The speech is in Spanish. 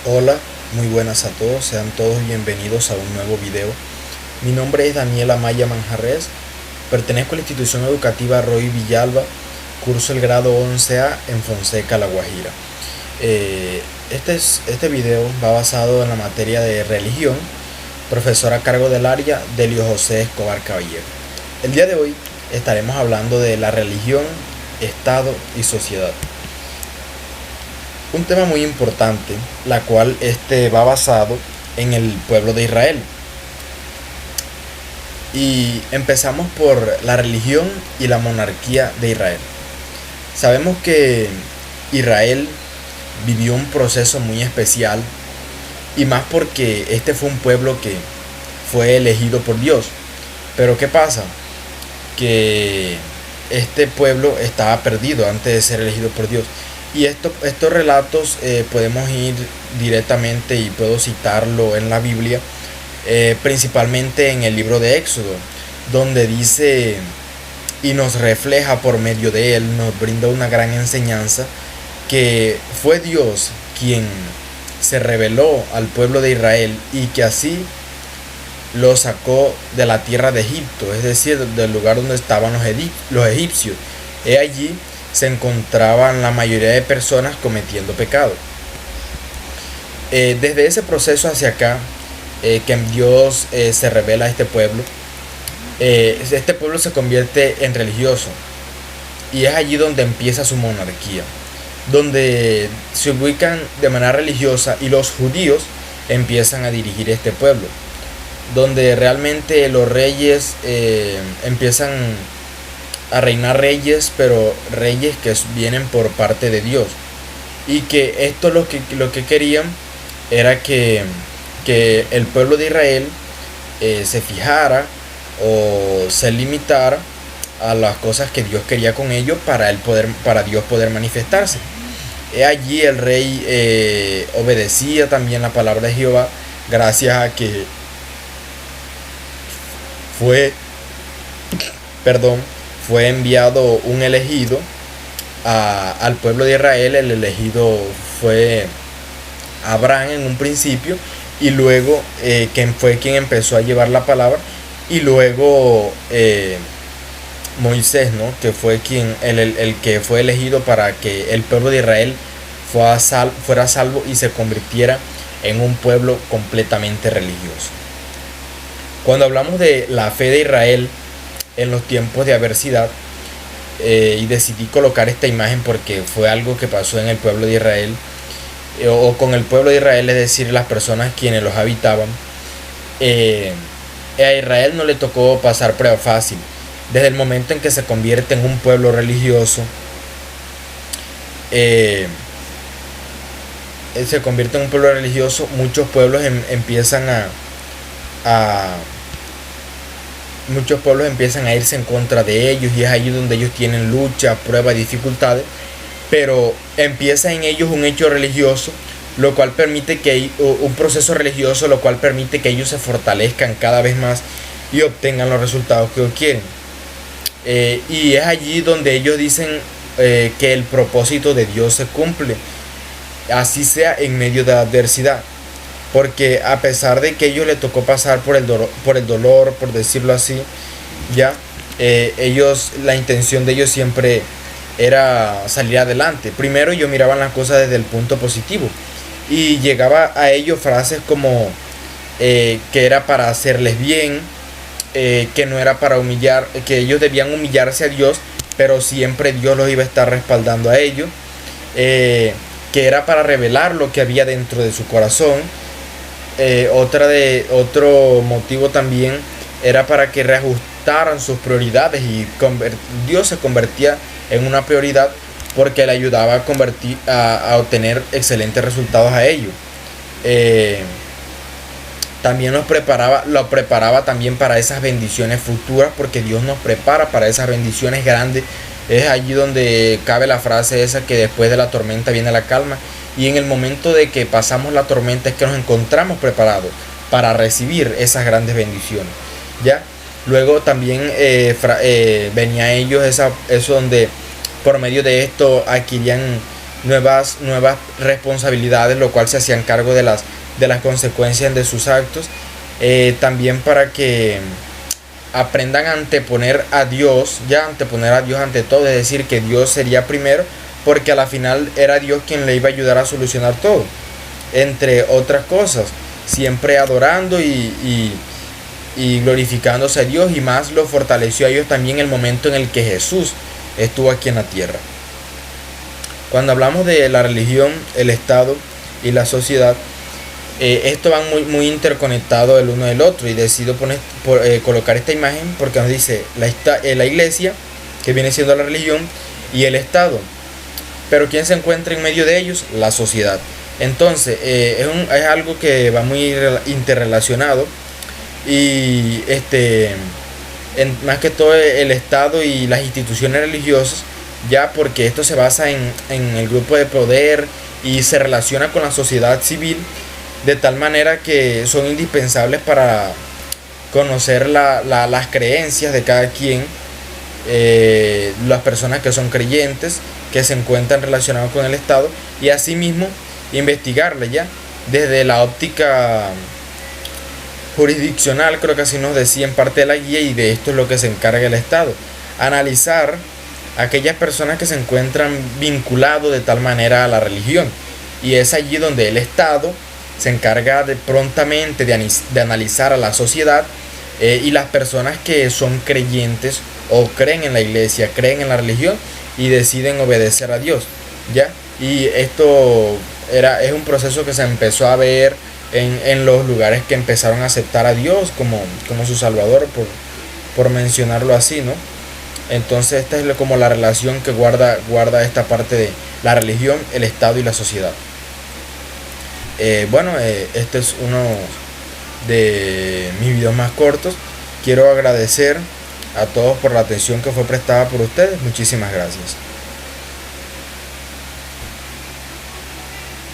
Hola, muy buenas a todos, sean todos bienvenidos a un nuevo video. Mi nombre es Daniel Amaya Manjarres, pertenezco a la institución educativa Roy Villalba, curso el grado 11A en Fonseca, La Guajira. Este video va basado en la materia de religión, profesor a cargo del área Delio José Escobar Caballero. El día de hoy estaremos hablando de la religión, Estado y sociedad. Un tema muy importante, la cual va basado en el pueblo de Israel. Y empezamos por la religión y la monarquía de Israel. Sabemos que Israel vivió un proceso muy especial, y más porque este fue un pueblo que fue elegido por Dios. Pero ¿qué pasa? Que este pueblo estaba perdido antes de ser elegido por Dios. Y estos relatos podemos ir directamente, y puedo citarlo en la Biblia, principalmente en el libro de Éxodo, donde dice y nos refleja por medio de él, nos brinda una gran enseñanza, que fue Dios quien se reveló al pueblo de Israel y que así lo sacó de la tierra de Egipto, es decir, del lugar donde estaban los egipcios. Allí se encontraban la mayoría de personas cometiendo pecado. Desde ese proceso hacia acá, que Dios se revela a este pueblo se convierte en religioso, y es allí donde empieza su monarquía, donde se ubican de manera religiosa y los judíos empiezan a dirigir este pueblo, donde realmente los reyes empiezan a reinar reyes, pero reyes que vienen por parte de Dios, y que esto lo que querían era que el pueblo de Israel se fijara o se limitara a las cosas que Dios quería con ellos para Dios poder manifestarse. Allí el rey obedecía también la palabra de Jehová, gracias a que fue enviado un elegido al pueblo de Israel. El elegido fue Abraham en un principio, y luego quien fue quien empezó a llevar la palabra, y luego Moisés, ¿no? Que fue el que fue elegido para que el pueblo de Israel fuera salvo y se convirtiera en un pueblo completamente religioso. Cuando hablamos de la fe de Israel en los tiempos de adversidad, y decidí colocar esta imagen porque fue algo que pasó en el pueblo de Israel, o con el pueblo de Israel, es decir, las personas quienes los habitaban. A Israel no le tocó pasar prueba fácil. Desde el momento en que se convierte en un pueblo religioso, muchos pueblos empiezan a irse en contra de ellos, y es ahí donde ellos tienen lucha, pruebas, dificultades. Pero empieza en ellos un hecho religioso, lo cual permite un proceso religioso, lo cual permite que ellos se fortalezcan cada vez más y obtengan los resultados que ellos quieren. Y es allí donde ellos dicen que el propósito de Dios se cumple, así sea en medio de la adversidad. Porque a pesar de que a ellos les tocó pasar por el dolor, por decirlo así, ya la intención de ellos siempre era salir adelante. Primero ellos miraban las cosas desde el punto positivo, y llegaba a ellos frases como que era para hacerles bien, que no era para humillar, que ellos debían humillarse a Dios, pero siempre Dios los iba a estar respaldando a ellos, que era para revelar lo que había dentro de su corazón. Otro motivo también era para que reajustaran sus prioridades, y Dios se convertía en una prioridad porque le ayudaba a obtener excelentes resultados a ellos. También lo preparaba también para esas bendiciones futuras, porque Dios nos prepara para esas bendiciones grandes. Es allí donde cabe la frase esa, que después de la tormenta viene la calma, y en el momento de que pasamos la tormenta es que nos encontramos preparados para recibir esas grandes bendiciones, ¿ya? Luego también venía a ellos eso donde por medio de esto adquirían nuevas responsabilidades, lo cual se hacían cargo de las consecuencias de sus actos. También para que aprendan a anteponer a Dios, anteponer a Dios ante todo, es decir, que Dios sería primero, porque a la final era Dios quien le iba a ayudar a solucionar todo, entre otras cosas, siempre adorando y glorificándose a Dios, y más lo fortaleció a ellos también el momento en el que Jesús estuvo aquí en la tierra. Cuando hablamos de la religión, el Estado y la sociedad, esto van muy interconectados el uno del otro, y decido colocar esta imagen porque nos dice la iglesia, que viene siendo la religión, y el Estado. Pero ¿quién se encuentra en medio de ellos? La sociedad. Entonces, es algo que va muy interrelacionado, y más que todo el Estado y las instituciones religiosas, ya porque esto se basa en el grupo de poder y se relaciona con la sociedad civil, de tal manera que son indispensables para conocer las creencias de cada quien, las personas que son creyentes, que se encuentran relacionados con el Estado, y asimismo investigarle ya desde la óptica jurisdiccional, creo que así nos decía en parte de la guía, y de esto es lo que se encarga el Estado: analizar aquellas personas que se encuentran vinculados de tal manera a la religión, y es allí donde el Estado se encarga prontamente de analizar a la sociedad, y las personas que son creyentes o creen en la iglesia, creen en la religión y deciden obedecer a Dios, ¿ya? Y esto es un proceso que se empezó a ver en los lugares que empezaron a aceptar a Dios como su Salvador, por mencionarlo así, ¿no? Entonces esta es como la relación que guarda esta parte de la religión, el Estado y la sociedad. Este es uno de mis videos más cortos. Quiero agradecer a todos por la atención que fue prestada por ustedes. Muchísimas gracias.